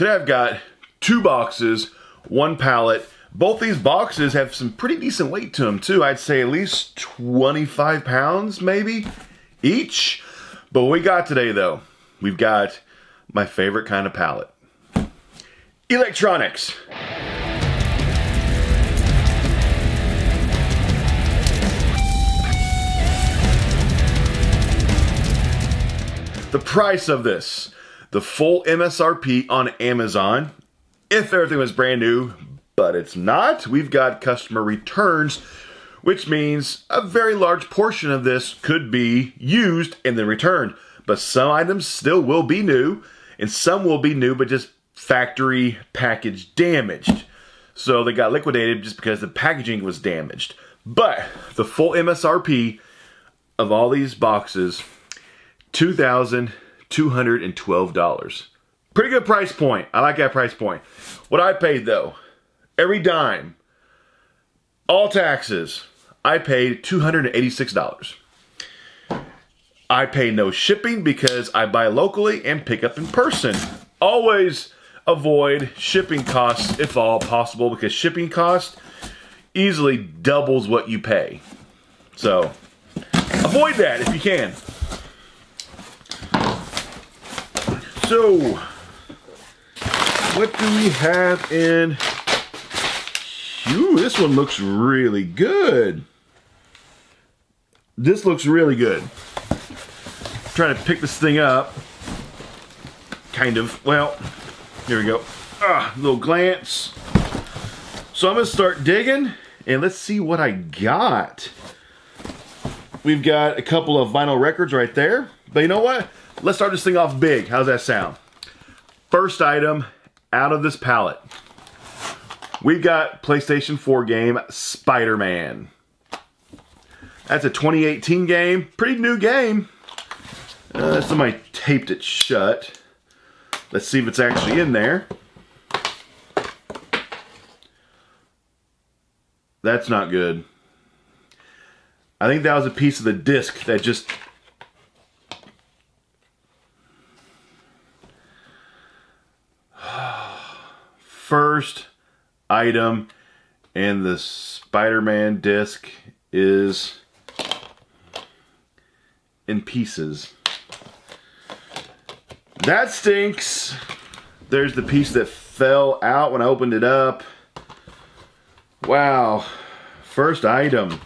Today I've got 2 boxes, 1 pallet. Both these boxes have some pretty decent weight to them too. I'd say at least 25 pounds maybe each. But what we got today though, we've got my favorite kind of pallet. Electronics. The price of this, the full MSRP on Amazon, if everything was brand new, but it's not. We've got customer returns, which means a very large portion of this could be used and then returned. But some items still will be new, and some will be new, but just factory package damaged. So they got liquidated just because the packaging was damaged. But the full MSRP of all these boxes, $2,212. Pretty good price point. I like that price point. What I paid though, every dime, all taxes, I paid $286. I pay no shipping because I buy locally and pick up in person. Always avoid shipping costs if all possible, because shipping cost easily doubles what you pay. So avoid that if you can. So, what do we have in? Ooh, this one looks really good. This looks really good. I'm trying to pick this thing up. Kind of. Well, here we go. Little glance. So I'm going to start digging, and let's see what I got. We've got a couple of vinyl records right there. But you know what? Let's start this thing off big. How's that sound? First item out of this pallet. We've got PlayStation 4 game Spider-Man. That's a 2018 game. Pretty new game. Somebody taped it shut. Let's see if it's actually in there. That's not good. I think that was a piece of the disc that just... First item and the Spider-Man disc is in pieces. That stinks. There's the piece that fell out when I opened it up. Wow. First item.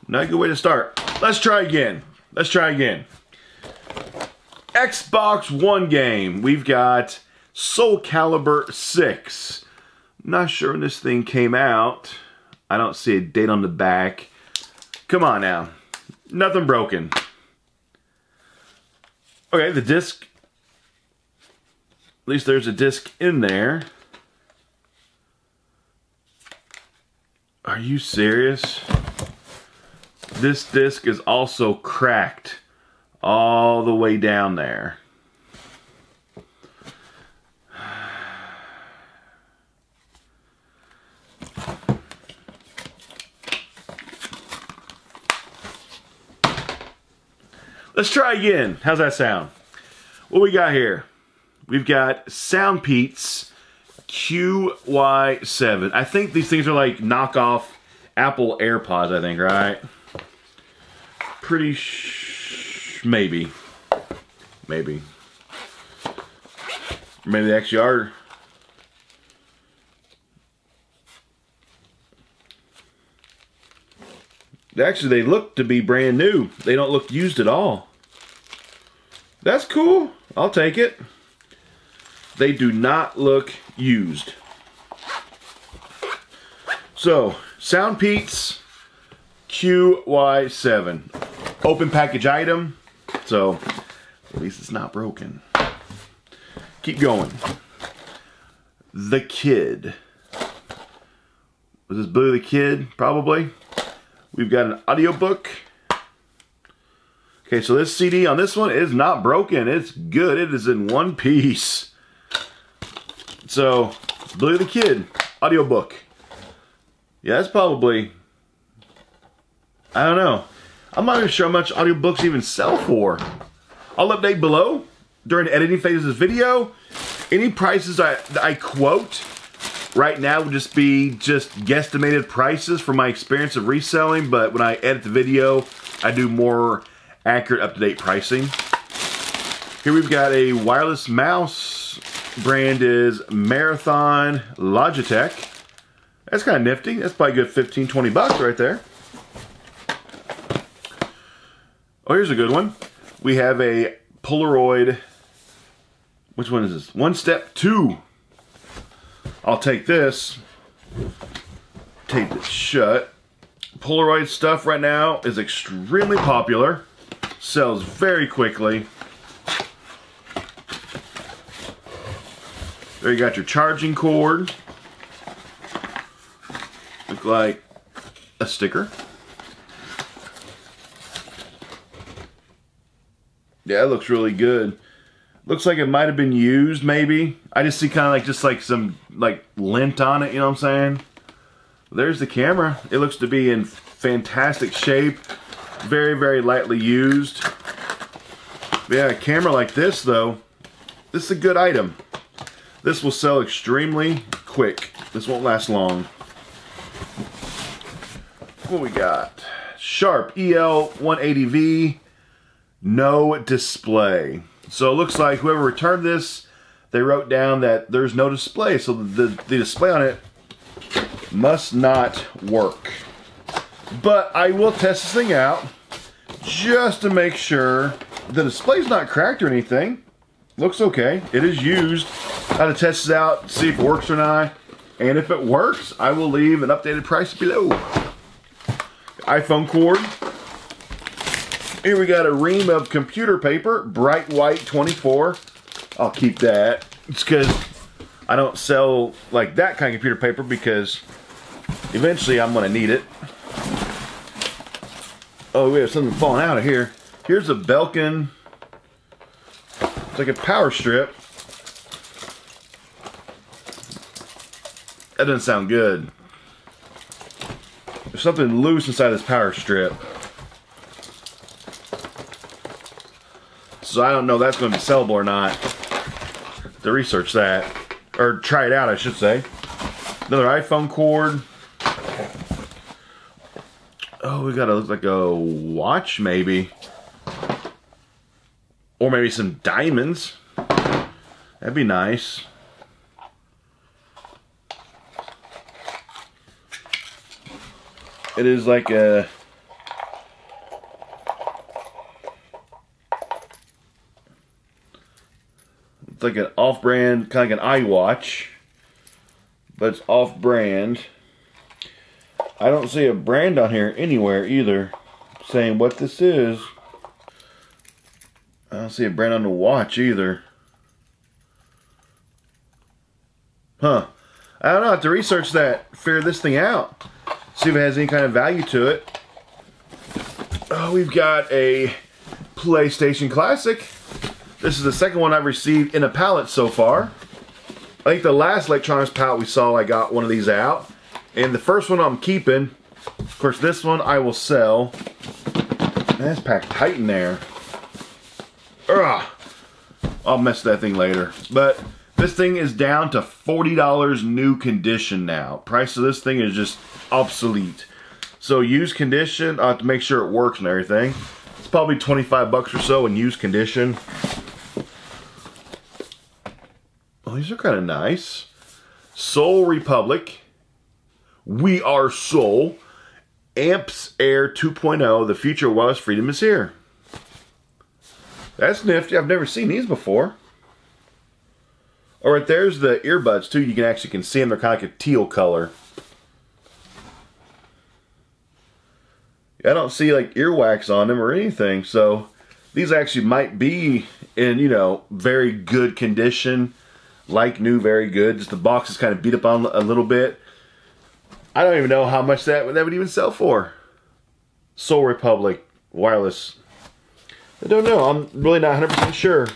Not a good way to start. Let's try again. Let's try again. Xbox One game. We've got Soul Calibur 6. Not sure when this thing came out. I don't see a date on the back. Come on now. Nothing broken. Okay, the disc. At least there's a disc in there. Are you serious? This disc is also cracked all the way down there. Let's try again. How's that sound? What we got here? We've got Soundpeats QY7. I think these things are like knockoff Apple AirPods, I think, right? Maybe. Maybe. Maybe they actually are. Actually, they look to be brand new. They don't look used at all. That's cool. I'll take it. They do not look used. So, Soundpeats QY7. Open package item. So, at least it's not broken. Keep going. The Kid. Was this Billy the Kid? Probably. We've got an audiobook. Okay, so this CD on this one is not broken. It's good. It is in one piece. So, Billy the Kid, audiobook. Yeah, that's probably... I don't know. I'm not even sure how much audiobooks even sell for. I'll update below during the editing phase of this video. Any prices I quote right now would just be guesstimated prices from my experience of reselling, but when I edit the video, I do more accurate, up-to-date pricing. Here we've got a wireless mouse. Brand is Marathon Logitech. That's kind of nifty. That's probably a good 15, 20 bucks right there. Oh, here's a good one. We have a Polaroid. Which one is this? One Step 2. I'll take this. Tape it shut. Polaroid stuff right now is extremely popular. Sells very quickly. There you got your charging cord. Look like a sticker. Yeah, it looks really good. Looks like it might have been used, maybe. I just see kind of like some lint on it, you know what I'm saying? There's the camera. It looks to be in fantastic shape. Very, very lightly used. Yeah, a camera like this, though, this is a good item. This will sell extremely quick. This won't last long. What we got? Sharp EL180V. No display. So it looks like whoever returned this, they wrote down that there's no display. So the display on it must not work. But I will test this thing out just to make sure the display's not cracked or anything. Looks okay. It is used. I have to test this out, see if it works or not. And if it works, I will leave an updated price below. iPhone cord. Here we got a ream of computer paper, bright white 24. I'll keep that. It's because I don't sell like that kind of computer paper because eventually I'm going to need it. Oh, we have something falling out of here. Here's a Belkin. It's like a power strip. That doesn't sound good. There's something loose inside this power strip. So I don't know if that's going to be sellable or not. To research that. Or try it out, I should say. Another iPhone cord. Oh, we got to look like a watch, maybe. Or maybe some diamonds. That'd be nice. It is like a... It's like an off-brand, kind of like an iWatch. But it's off-brand. I don't see a brand on here anywhere either saying what this is. I don't see a brand on the watch either. Huh. I don't know. I have to research that, figure this thing out. See if it has any kind of value to it. Oh, we've got a PlayStation Classic. This is the second one I've received in a pallet so far. I think the last electronics pallet we saw, I got one of these out. And the first one I'm keeping. Of course, this one I will sell. Man, it's packed tight in there. Ugh. I'll mess that thing later. But this thing is down to $40 new condition now. Price of this thing is just obsolete. So used condition, I have to make sure it works and everything. It's probably 25 bucks or so in used condition. Oh, these are kind of nice. Soul Republic. We Are Soul. Amps Air 2.0. The future of wireless freedom is here. That's nifty. I've never seen these before. Oh, right there's the earbuds too. You can actually see them. They're kind of like a teal color. I don't see like earwax on them or anything. So these actually might be in, you know, very good condition. Like new, very good. Just the box is kind of beat up on a little bit. I don't even know how much that would even sell for. Soul Republic wireless. I don't know. I'm really not 100% sure.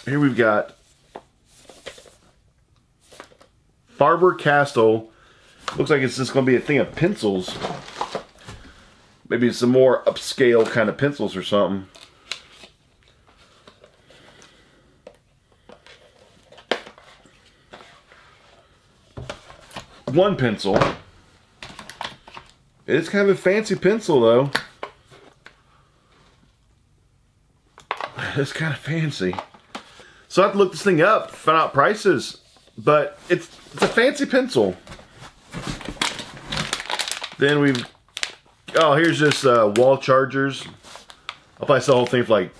Here we've got Faber-Castell. Looks like it's just going to be a thing of pencils. Maybe some more upscale kind of pencils or something. one pencil. It's kind of a fancy pencil though. It's kind of fancy. So I have to look this thing up, find out prices. But it's a fancy pencil. Then we've, oh, here's just wall chargers. I'll probably sell the whole thing for like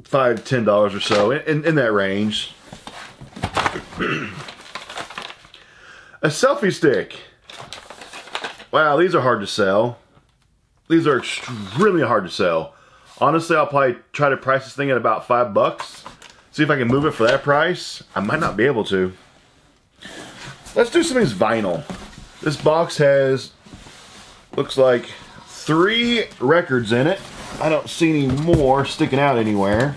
$5 to $10 or so, in that range. A selfie stick. Wow, these are hard to sell. These are extremely hard to sell. Honestly, I'll probably try to price this thing at about $5. See if I can move it for that price. I might not be able to. Let's do something that's vinyl. This box has, looks like 3 records in it. I don't see any more sticking out anywhere.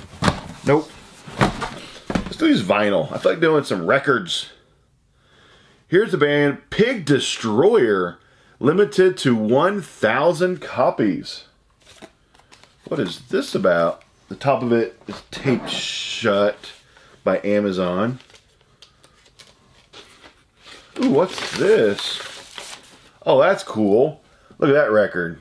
Nope. Let's do these vinyl. I feel like doing some records. Here's the band Pig Destroyer. Limited to 1,000 copies. What is this about? The top of it is taped shut by Amazon. Ooh, what's this? Oh, that's cool. Look at that record.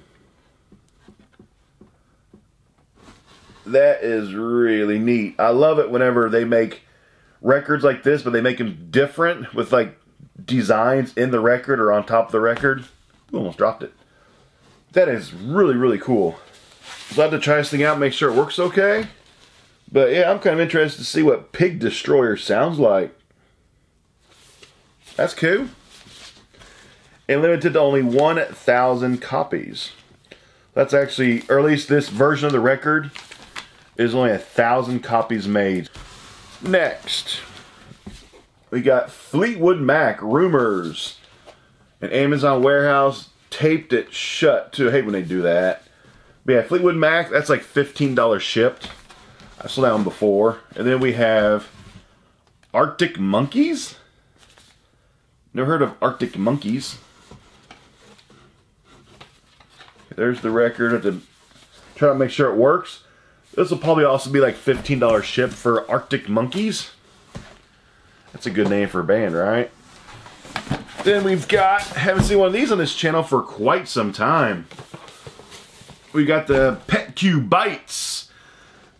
That is really neat. I love it whenever they make records like this, but they make them different with like designs in the record or on top of the record. Ooh, almost dropped it. That is really, really cool. So I have to try this thing out and make sure it works okay. But yeah, I'm kind of interested to see what Pig Destroyer sounds like. That's cool. And limited to only 1,000 copies. That's actually, or at least this version of the record is only 1,000 copies made. Next, we got Fleetwood Mac Rumors. An Amazon warehouse taped it shut too. I hate when they do that. But yeah, Fleetwood Mac, that's like $15 shipped. I saw that one before. And then we have Arctic Monkeys. Never heard of Arctic Monkeys. There's the record. I have to try to make sure it works. This will probably also be like $15 shipped for Arctic Monkeys. That's a good name for a band, right? Then we've got, haven't seen one of these on this channel for quite some time. We got the PetQ Bites.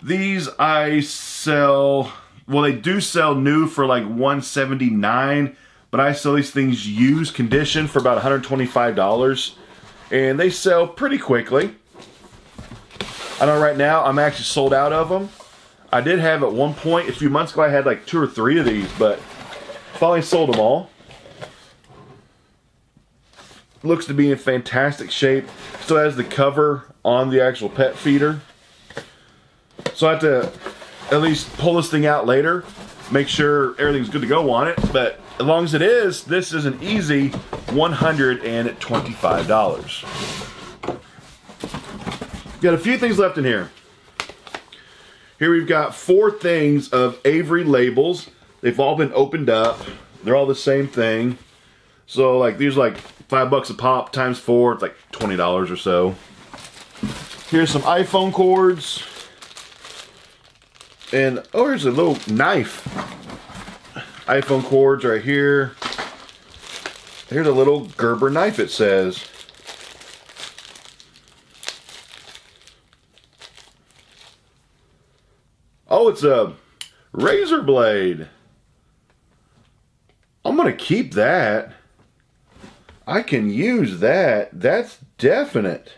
These I sell, well, they do sell new for like $179, but I sell these things used condition for about $125, and they sell pretty quickly. I know right now I'm actually sold out of them. I did have at one point a few months ago, I had like 2 or 3 of these, but finally sold them all. Looks to be in fantastic shape. Still has the cover on the actual pet feeder. So I have to at least pull this thing out later, make sure everything's good to go on it. But as long as it is, this is an easy $125. Got a few things left in here. Here we've got 4 things of Avery labels. They've all been opened up. They're all the same thing. So like these are like $5 a pop times 4, it's like $20 or so. Here's some iPhone cords. And oh, here's a little knife. iPhone cords right here. Here's a little Gerber knife, it says. Oh, it's a razor blade. I'm gonna keep that. I can use that. That's definite.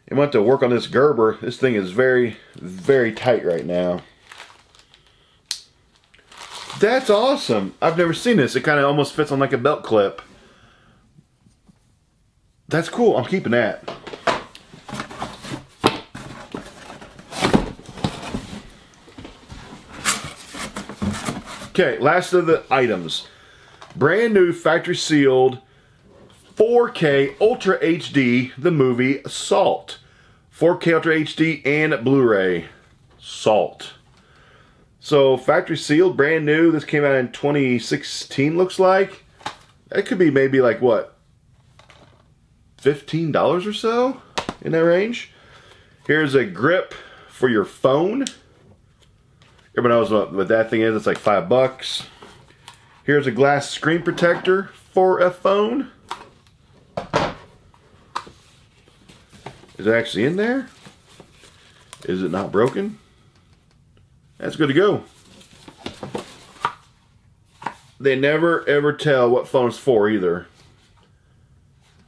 I'm going to have to work on this Gerber. This thing is very, very tight right now. That's awesome. I've never seen this. It kind of almost fits on like a belt clip. That's cool. I'm keeping that. Okay, last of the items. Brand new factory sealed 4K Ultra HD, the movie Salt. 4K Ultra HD and Blu-ray. Salt. So factory sealed, brand new. This came out in 2016, looks like. That could be maybe like what? $15 or so? In that range. Here's a grip for your phone. Everybody knows what that thing is. It's like $5. Here's a glass screen protector for a phone. Is it actually in there? Is it not broken? That's good to go. They never ever tell what phone it's for either.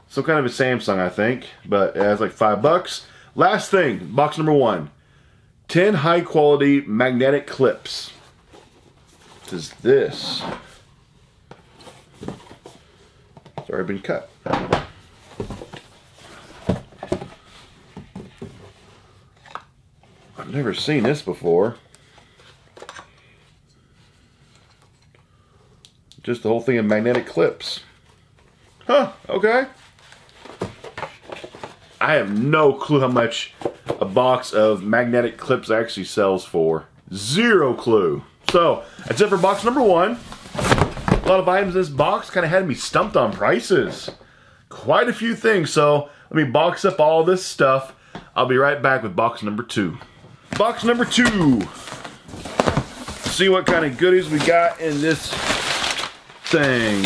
Some kind of a Samsung, I think, but it has like $5. Last thing, box number 1. 10 high quality magnetic clips. What is this? It's already been cut. I've never seen this before. Just the whole thing of magnetic clips. Huh, okay. I have no clue how much a box of magnetic clips actually sells for. Zero clue. So, that's it for box number 1. A lot of items in this box kind of had me stumped on prices. Quite a few things, so let me box up all this stuff. I'll be right back with box number 2. Box number 2. See what kind of goodies we got in this thing.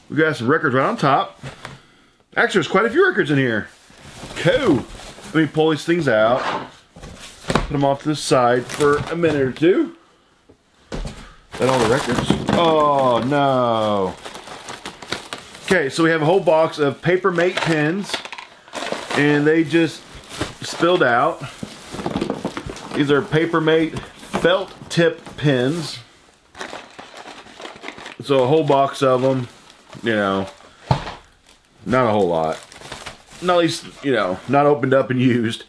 We got some records right on top. Actually, there's quite a few records in here. Cool. Let me pull these things out. Put them off to the side for a minute or two. Is that all the records? Oh, no. Okay, so we have a whole box of Paper Mate pens. And they just spilled out. These are Paper Mate felt tip pens. So a whole box of them. You know, not a whole lot. Not at least, you know, not opened up and used.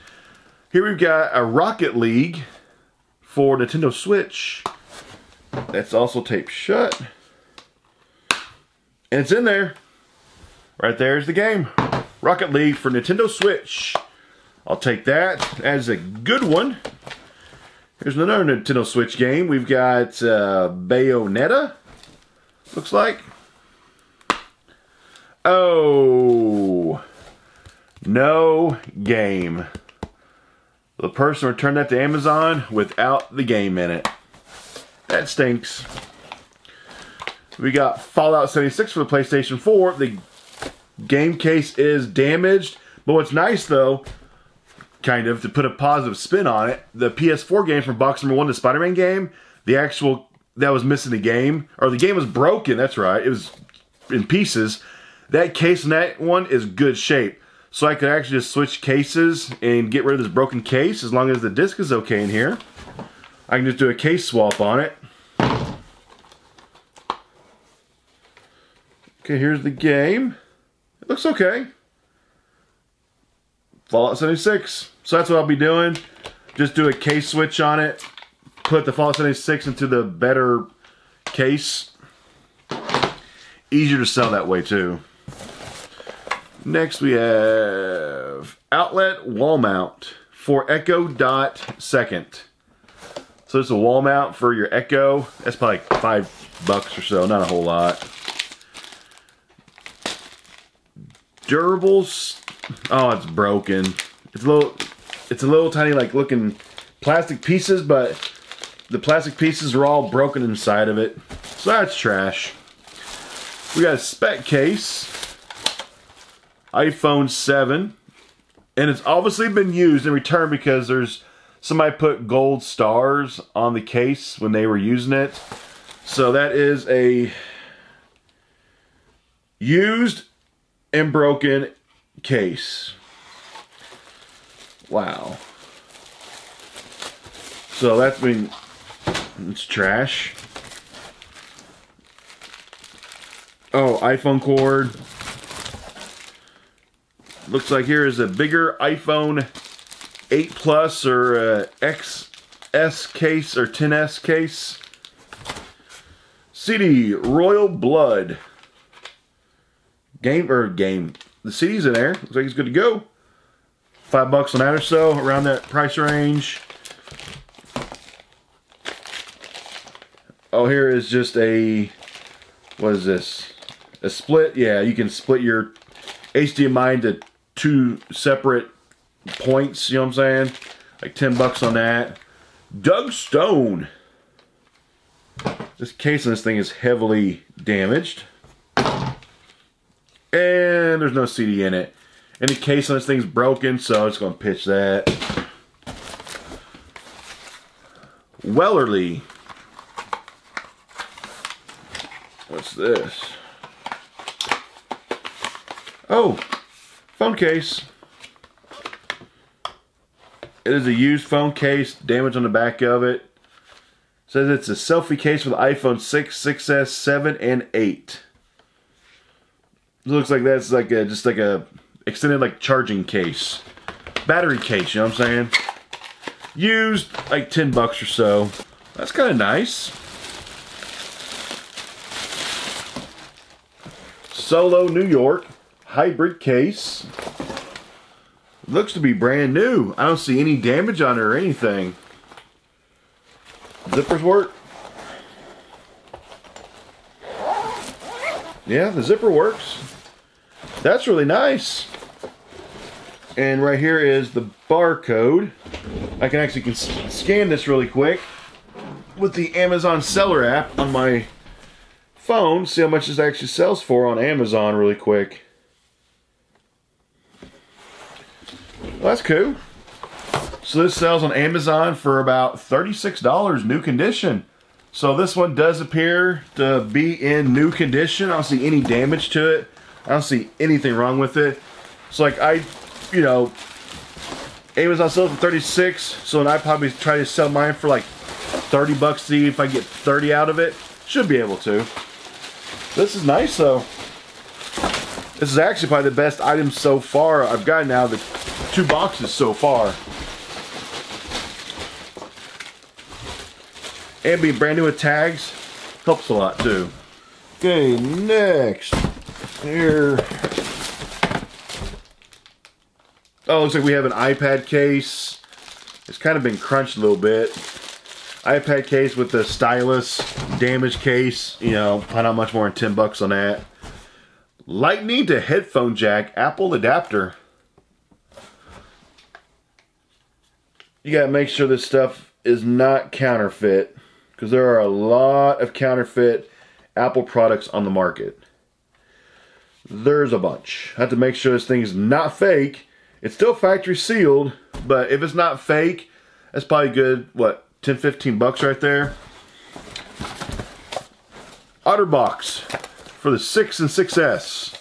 Here we've got a Rocket League for Nintendo Switch. That's also taped shut. And it's in there. Right there's the game. Rocket League for Nintendo Switch. I'll take that as a good one. Here's another Nintendo Switch game. We've got Bayonetta. Looks like. Oh, no game. The person returned that to Amazon without the game in it. That stinks. We got Fallout 76 for the PlayStation 4. The game case is damaged, but what's nice though, kind of, to put a positive spin on it, the PS4 game from box number 1, the Spider-Man game, that was missing the game, or the game was broken, that's right, it was in pieces. That case in that one is good shape. So I could actually just switch cases and get rid of this broken case as long as the disc is okay in here. I can just do a case swap on it. Okay, here's the game. It looks okay. Fallout 76. So that's what I'll be doing. Just do a case switch on it. Put the Fallout 76 into the better case. Easier to sell that way too. Next we have outlet wall mount for Echo Dot Second. So it's a wall mount for your Echo. That's probably like $5 or so, not a whole lot. Durables. Oh, it's broken. It's a little tiny like looking plastic pieces, but the plastic pieces are all broken inside of it. So that's trash. We got a spec case. iPhone 7, and it's obviously been used and returned because somebody put gold stars on the case when they were using it. So that is a used and broken case. Wow. So that's it's trash. Oh, iPhone cord. Looks like here is a bigger iPhone 8 Plus or XS case or 10S case. CD Royal Blood. The CD's in there. Looks like it's good to go. $5 on that or so, around that price range. Oh, here is just a, what is this? A split. Yeah, you can split your HDMI into 2 separate points, you know what I'm saying? Like $10 on that. Doug Stone. This case on this thing is heavily damaged. And there's no CD in it. And the case on this thing's broken, so I'm just going to pitch that. Wellerly. What's this? Oh, phone case. It is a used phone case, damage on the back of it. Says it's a selfie case for the iPhone 6, 6S, 7, and 8. It looks like that's like a, just like a extended like charging case. Battery case, you know what I'm saying? Used like 10 bucks or so. That's kind of nice. Solo New York hybrid case. Looks to be brand new. I don't see any damage on it or anything. Zippers work. Yeah, the zipper works. That's really nice. And right here is the barcode. I can actually scan this really quick with the Amazon seller app on my phone. See how much this actually sells for on Amazon really quick. Well, that's cool. So this sells on Amazon for about $36 new condition. So this one does appear to be in new condition. I don't see any damage to it. I don't see anything wrong with it. So like Amazon sells for 36, so then I probably try to sell mine for like 30 bucks, see if I get 30 out of it. Should be able to. This is nice though. This is actually probably the best item so far I've gotten out of the 2 boxes so far. And being brand new with tags helps a lot too. Okay, next. Here. Oh, looks like we have an iPad case. It's kind of been crunched a little bit. iPad case with the stylus, damaged case. You know, probably not much more than 10 bucks on that. Lightning to headphone jack, Apple adapter. You gotta make sure this stuff is not counterfeit, because there are a lot of counterfeit Apple products on the market. There's a bunch. I have to make sure this thing is not fake. It's still factory sealed, but if it's not fake, that's probably good, what, 10, 15 bucks right there. OtterBox for the 6 and 6S.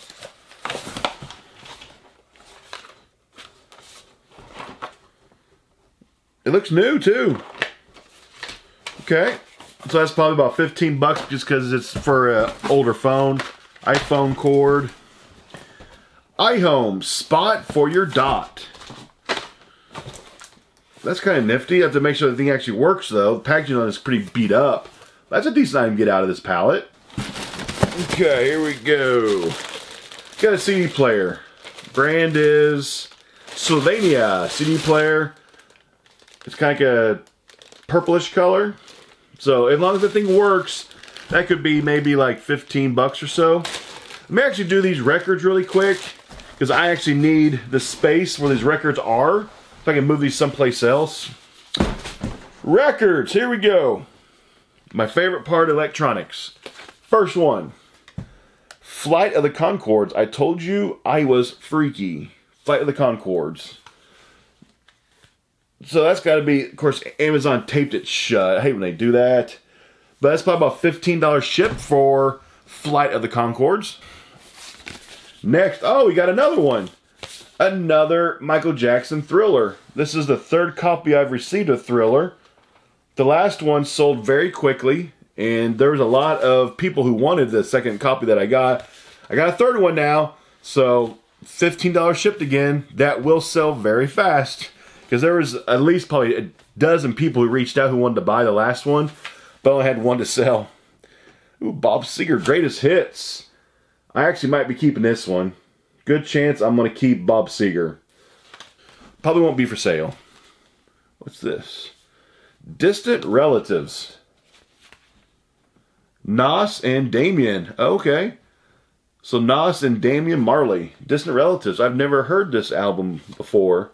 It looks new too. Okay, so that's probably about 15 bucks just because it's for an older phone. iPhone cord. iHome spot for your dot. That's kind of nifty. You have to make sure the thing actually works though. The packaging on it is pretty beat up. That's a decent item to get out of this pallet. Okay, here we go. Got a CD player. Brand is Slovenia CD player. It's kind of like a purplish color. So as long as the thing works, that could be maybe like 15 bucks or so. Let me actually do these records really quick, because I actually need the space where these records are, if I can move these someplace else. Records, here we go. My favorite part of electronics. First one. Flight of the Conchords. I told you I was freaky. Flight of the Conchords. So that's got to be, of course, Amazon taped it shut. I hate when they do that. But that's probably about $15 shipped for Flight of the Conchords. Next, oh, we got another one. Another Michael Jackson Thriller. This is the 3rd copy I've received of Thriller. The last one sold very quickly, and there was a lot of people who wanted the 2nd copy that I got. I got a 3rd one now, so $15 shipped again. That will sell very fast, because there was at least probably a dozen people who reached out who wanted to buy the last one, but I only had one to sell. Ooh, Bob Seger Greatest Hits. I actually might be keeping this one. Good chance I'm going to keep Bob Seger. Probably won't be for sale. What's this? Distant Relatives. Nas and Damian. Okay. So Nas and Damian Marley. Distant Relatives. I've never heard this album before.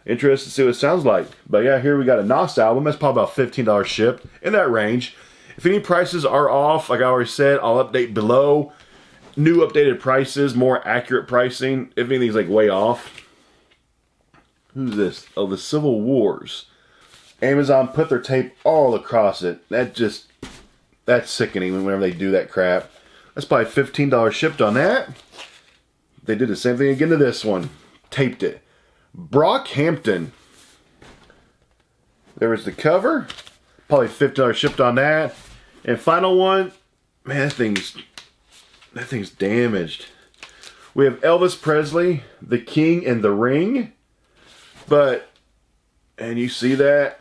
Interested to see what it sounds like. But yeah, here we got a NOS album. That's probably about $15 shipped, in that range. If any prices are off, like I already said, I'll update below. New updated prices, more accurate pricing. If anything's like way off. Who's this? Oh, the Civil Wars. Amazon put their tape all across it. That's sickening whenever they do that crap. That's probably $15 shipped on that. They did the same thing again to this one. Taped it. Brockhampton. There was the cover. Probably $50 shipped on that. And final one. Man, that thing's damaged. We have Elvis Presley, The King and the Ring. But, and you see that?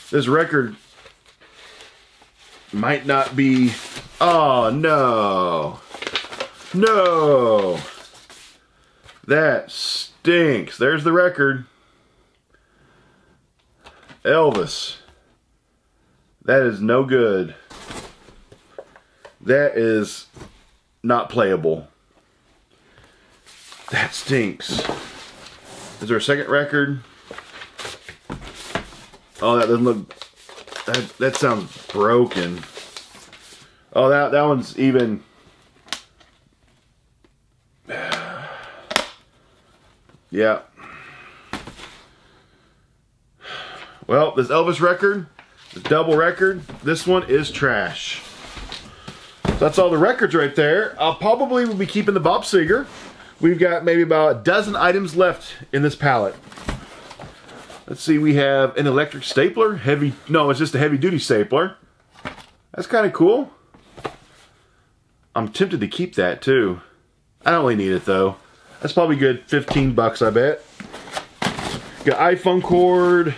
This record might not be... Oh, no. No. That stinks. There's the record. Elvis. That is no good. That is not playable. That stinks. Is there a second record? Oh, that doesn't look... That sounds broken. Oh, that one's even... Yeah. Well, this Elvis record, this double record, this one is trash. So that's all the records right there. I'll probably will be keeping the Bob Seger. We've got maybe about a dozen items left in this pallet. Let's see, we have an electric stapler. No, it's just a heavy duty stapler. That's kind of cool. I'm tempted to keep that too. I don't really need it though. That's probably good 15 bucks, I bet. Got iPhone cord.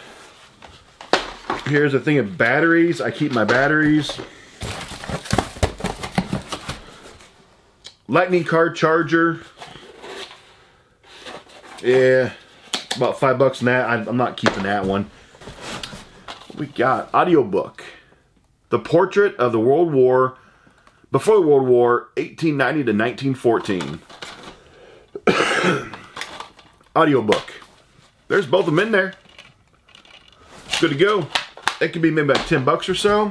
Here's a thing of batteries. I keep my batteries. Lightning card charger. Yeah, about 5 bucks on that. I'm not keeping that one. What we got? Audiobook. The Portrait of the World War, before the World War, 1890 to 1914. Audiobook. There's both of them in there. Good to go. That could be maybe about 10 bucks or so.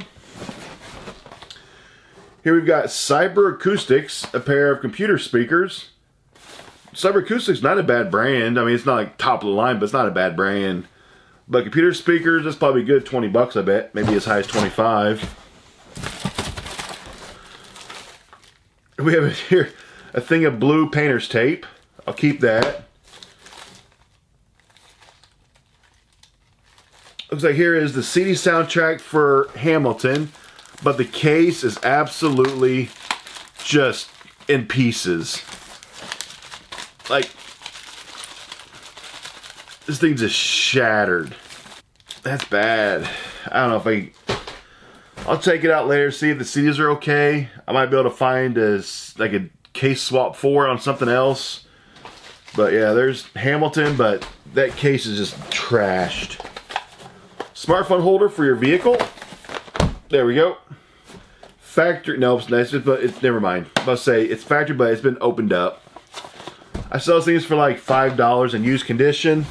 Here we've got Cyber Acoustics, a pair of computer speakers. Cyber Acoustics, not a bad brand. I mean, it's not like top of the line, but it's not a bad brand. But computer speakers, that's probably good 20 bucks, I bet. Maybe as high as 25. We have here a thing of blue painter's tape. I'll keep that. Looks like here is the CD soundtrack for Hamilton, but the case is absolutely just in pieces. Like, this thing just shattered. That's bad. I don't know if I'll take it out later, see if the CDs are okay. I might be able to find like a case swap for it on something else. But yeah, there's Hamilton, but that case is just trashed. Smartphone holder for your vehicle. There we go. Factory, no, it's nice, but it's never mind. I must say it's factory, but it's been opened up. I sell these things for like $5 in used condition.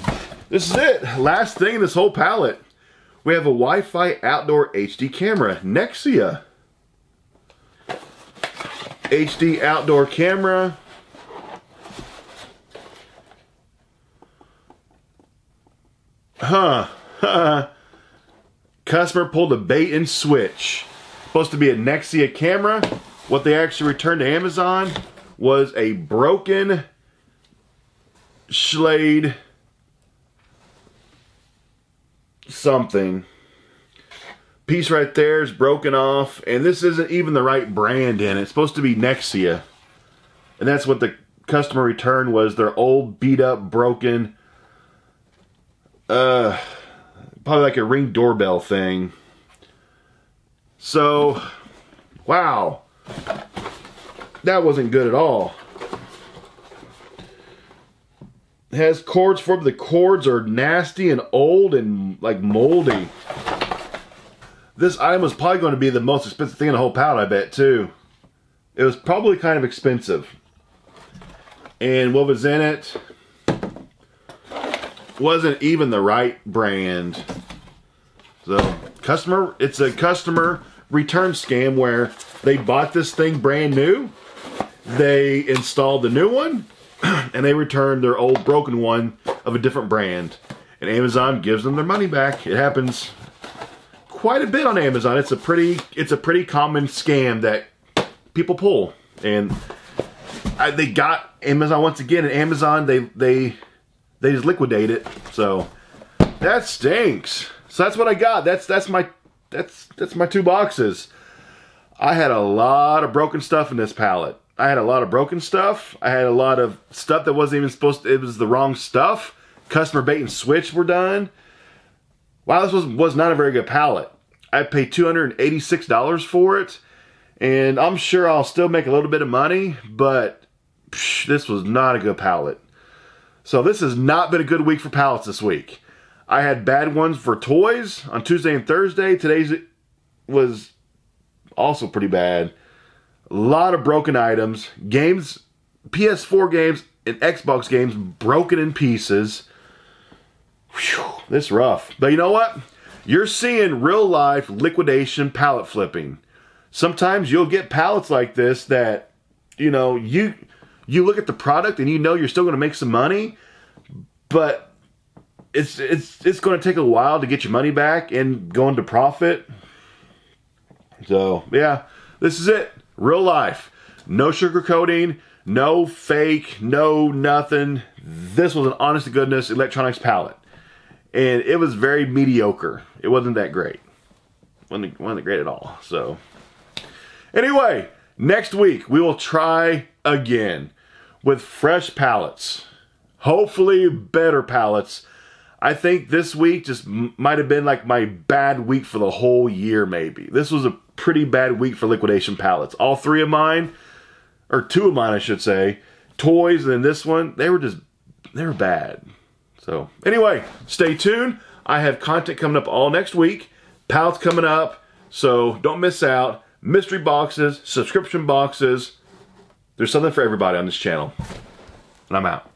This is it. Last thing in this whole pallet. We have a Wi-Fi outdoor HD camera, Nexia. HD outdoor camera. Huh. Customer pulled a bait and switch. Supposed to be a Nexia camera. What they actually returned to Amazon was a broken Schlade something. Piece right there is broken off, and this isn't even the right brand in it. It's supposed to be Nexia. And that's what the customer returned was, their old beat up broken probably like a Ring doorbell thing. So, wow. That wasn't good at all. It has cords for it, but the cords are nasty and old and like moldy. This item was probably going to be the most expensive thing in the whole pallet, I bet, too. It was probably kind of expensive. And what was in it? wasn't even the right brand. So it's a customer return scam where they bought this thing brand new, they installed the new one, and they returned their old broken one of a different brand. And Amazon gives them their money back. It happens quite a bit on Amazon. It's a pretty common scam that people pull. And they got Amazon once again, and Amazon they just liquidate it. So that stinks. So that's what I got. That's my 2 boxes. I had a lot of broken stuff in this pallet. I had a lot of broken stuff. I had a lot of stuff that wasn't even supposed to, it was the wrong stuff. Customer bait and switch were done. Wow, this was not a very good pallet. I paid $286 for it, and I'm sure I'll still make a little bit of money, but this was not a good pallet. So this has not been a good week for pallets this week. I had bad ones for toys on Tuesday and Thursday. Today's was also pretty bad. A lot of broken items. Games, PS4 games and Xbox games broken in pieces. Whew, this is rough. But you know what? You're seeing real life liquidation pallet flipping. Sometimes you'll get pallets like this that, you know, you look at the product and you know you're still going to make some money, but it's going to take a while to get your money back and go into profit. So, yeah, this is it. Real life. No sugarcoating, no fake, no nothing. This was an honest to goodness electronics pallet. And it was very mediocre. It wasn't that great. Wasn't great at all. So, anyway, next week we will try again with fresh pallets. Hopefully better pallets. I think this week just might have been like my bad week for the whole year maybe. This was a pretty bad week for liquidation pallets. All 3 of mine, or 2 of mine I should say, toys and then this one, they were bad. So anyway, stay tuned. I have content coming up all next week. Pallets coming up, so don't miss out. Mystery boxes, subscription boxes. There's something for everybody on this channel. And I'm out.